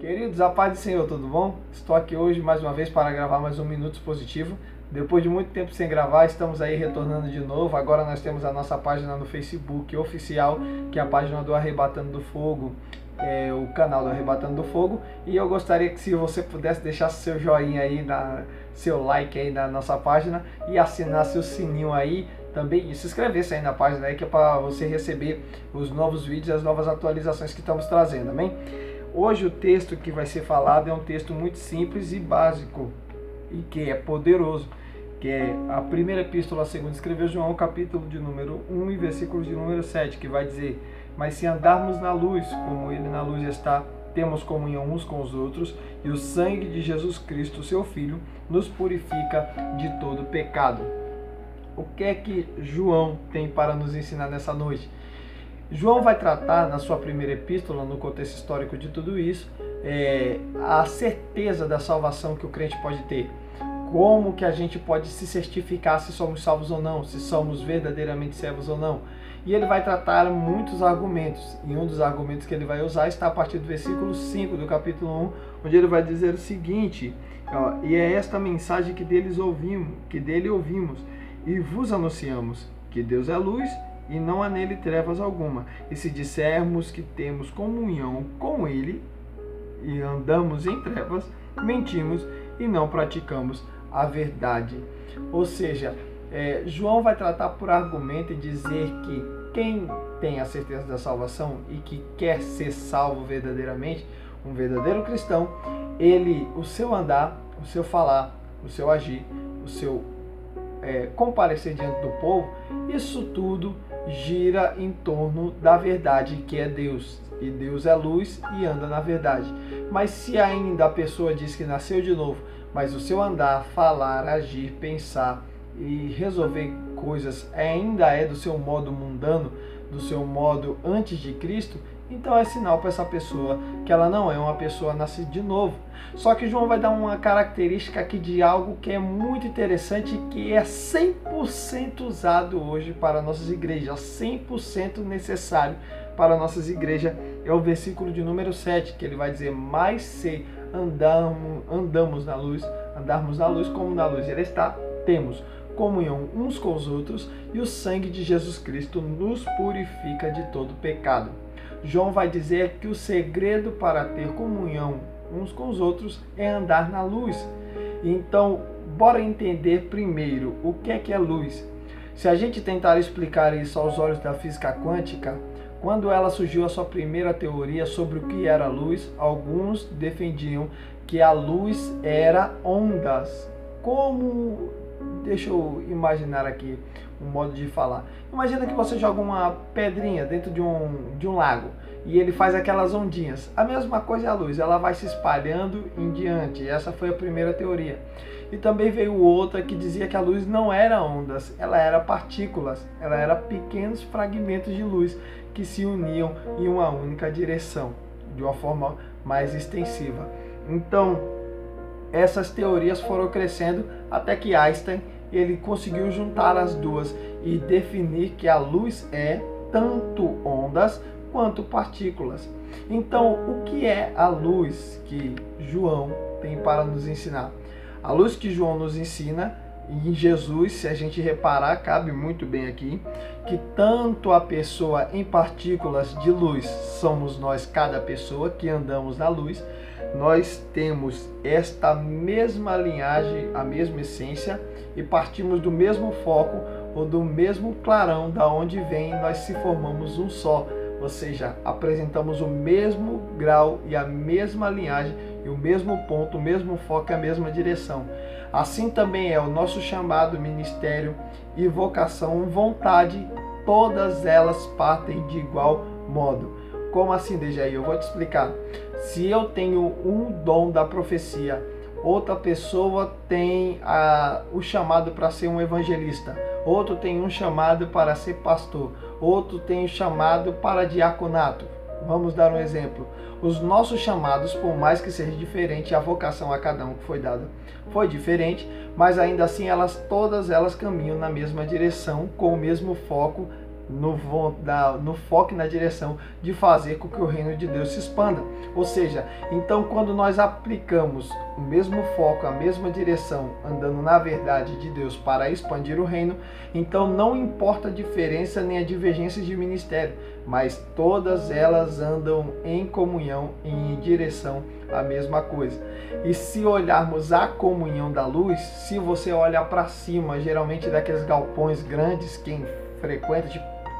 Queridos, a paz do Senhor, tudo bom? Estou aqui hoje mais uma vez para gravar mais um Minutos Positivo. Depois de muito tempo sem gravar, estamos aí retornando de novo. Agora nós temos a nossa página no Facebook oficial, que é a página do Arrebatando do Fogo, o canal do Arrebatando do Fogo. E eu gostaria que se você pudesse deixar seu joinha aí, seu like aí na nossa página e assinasse o sininho aí também, e se inscrevesse aí na página aí, que é para você receber os novos vídeos e as novas atualizações que estamos trazendo, amém? Hoje o texto que vai ser falado é um texto muito simples e básico e que é poderoso, que é a primeira epístola segundo escreveu João, capítulo de número 1 e versículo de número 7, que vai dizer: mas se andarmos na luz, como ele na luz está, temos comunhão uns com os outros, e o sangue de Jesus Cristo, seu Filho, nos purifica de todo pecado. O que é que João tem para nos ensinar nessa noite? João vai tratar na sua primeira epístola, no contexto histórico de tudo isso, a certeza da salvação que o crente pode ter. Como que a gente pode se certificar se somos salvos ou não, se somos verdadeiramente servos ou não. E ele vai tratar muitos argumentos, e um dos argumentos que ele vai usar está a partir do versículo 5 do capítulo 1, onde ele vai dizer o seguinte: e é esta mensagem que dele ouvimos e vos anunciamos, que Deus é luz e não há nele trevas alguma. E se dissermos que temos comunhão com ele e andamos em trevas, mentimos e não praticamos a verdade. Ou seja, João vai tratar por argumento e dizer que quem tem a certeza da salvação e que quer ser salvo verdadeiramente, um verdadeiro cristão, o seu andar, o seu falar, o seu agir, o seu comparecer diante do povo, isso tudo gira em torno da verdade, que é Deus. E Deus é luz e anda na verdade. Mas se ainda a pessoa diz que nasceu de novo, mas o seu andar, falar, agir, pensar e resolver coisas ainda é do seu modo mundano, do seu modo antes de Cristo, então é sinal para essa pessoa que ela não é uma pessoa nascida de novo. Só que João vai dar uma característica aqui de algo que é muito interessante e que é 100% usado hoje para nossas igrejas, 100% necessário para nossas igrejas. É o versículo de número 7, que ele vai dizer: mas se andarmos na luz como na luz ele está, temos comunhão uns com os outros e o sangue de Jesus Cristo nos purifica de todo pecado. João vai dizer que o segredo para ter comunhão uns com os outros é andar na luz. Então, bora entender primeiro o que é luz. Se a gente tentar explicar isso aos olhos da física quântica, quando ela surgiu a sua primeira teoria sobre o que era luz, alguns defendiam que a luz era ondas. Deixa eu imaginar aqui um modo de falar. Imagina que você joga uma pedrinha dentro de um lago e ele faz aquelas ondinhas. A mesma coisa é a luz, ela vai se espalhando em diante. Essa foi a primeira teoria. E também veio outra que dizia que a luz não era ondas, ela era partículas, ela era pequenos fragmentos de luz que se uniam em uma única direção, de uma forma mais extensiva. Então, essas teorias foram crescendo até que Einstein ele conseguiu juntar as duas e definir que a luz é tanto ondas quanto partículas. Então, o que é a luz que João tem para nos ensinar? A luz que João nos ensina em Jesus, se a gente reparar, cabe muito bem aqui, que tanto a pessoa em partículas de luz somos nós, cada pessoa que andamos na luz, nós temos esta mesma linhagem, a mesma essência e partimos do mesmo foco ou do mesmo clarão da onde vem, nós se formamos um só, ou seja, apresentamos o mesmo grau e a mesma linhagem e o mesmo ponto, o mesmo foco e a mesma direção. Assim também é o nosso chamado, ministério e vocação, vontade, todas elas partem de igual modo. Como assim, Dejaí? Eu vou te explicar. Se eu tenho um dom da profecia, outra pessoa tem o chamado para ser um evangelista, outro tem um chamado para ser pastor, outro tem um chamado para diaconato. Vamos dar um exemplo. Os nossos chamados, por mais que seja diferente, a vocação a cada um que foi dada foi diferente, mas ainda assim todas elas caminham na mesma direção, com o mesmo foco, no foco e na direção de fazer com que o reino de Deus se expanda. Ou seja, então quando nós aplicamos o mesmo foco, a mesma direção, andando na verdade de Deus para expandir o reino, então não importa a diferença nem a divergência de ministério, mas todas elas andam em comunhão e em direção à mesma coisa. E se olharmos a comunhão da luz, se você olhar para cima, geralmente daqueles galpões grandes, quem frequenta,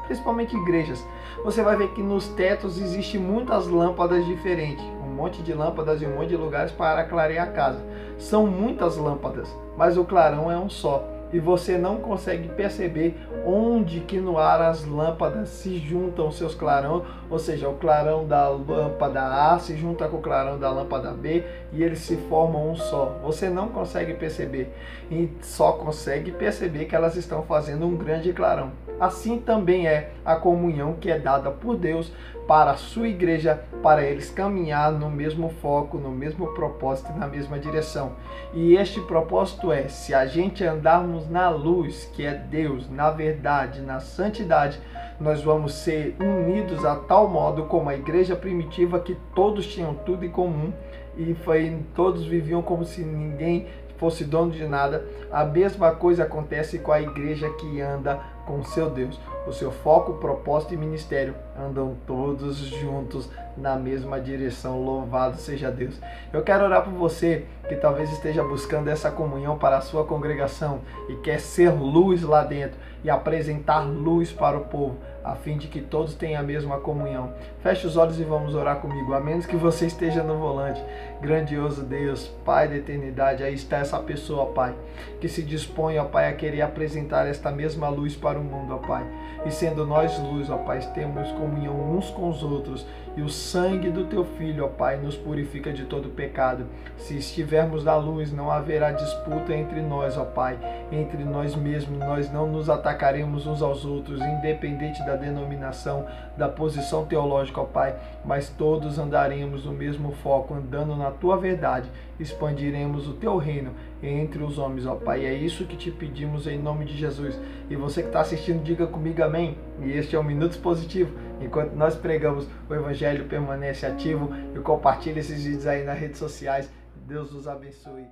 principalmente igrejas, você vai ver que nos tetos existem muitas lâmpadas diferentes, um monte de lâmpadas em um monte de lugares para clarear a casa. São muitas lâmpadas, mas o clarão é um só. E você não consegue perceber onde que no ar as lâmpadas se juntam, seus clarão, ou seja, o clarão da lâmpada A se junta com o clarão da lâmpada B e eles se formam um só. Você não consegue perceber e só consegue perceber que elas estão fazendo um grande clarão. Assim também é a comunhão que é dada por Deus para a sua igreja, para eles caminhar no mesmo foco, no mesmo propósito e na mesma direção. E este propósito é, se a gente andarmos na luz, que é Deus, na verdade, na santidade, nós vamos ser unidos a tal modo como a igreja primitiva, que todos tinham tudo em comum e todos viviam como se ninguém fosse dono de nada. A mesma coisa acontece com a igreja que anda com seu Deus. O seu foco, propósito e ministério andam todos juntos na mesma direção. Louvado seja Deus. Eu quero orar por você que talvez esteja buscando essa comunhão para a sua congregação e quer ser luz lá dentro e apresentar luz para o povo, a fim de que todos tenham a mesma comunhão. Feche os olhos e vamos orar comigo, a menos que você esteja no volante. Grandioso Deus, Pai da eternidade, aí está essa pessoa, Pai, que se dispõe, ó Pai, a querer apresentar esta mesma luz para o mundo, ó Pai. E sendo nós luz, ó Pai, temos comunhão uns com os outros, e o sangue do Teu Filho, ó Pai, nos purifica de todo pecado. Se estivermos na luz, não haverá disputa entre nós, ó Pai, entre nós mesmos. Nós não nos atacaremos uns aos outros, independente da denominação, da posição teológica, ó Pai, mas todos andaremos no mesmo foco, andando na Tua verdade, expandiremos o Teu reino entre os homens, ó Pai. É isso que te pedimos em nome de Jesus. E você que está assistindo, diga comigo amém. E este é o Minutos Positivo. Enquanto nós pregamos, o Evangelho permanece ativo. E compartilhe esses vídeos aí nas redes sociais. Deus nos abençoe.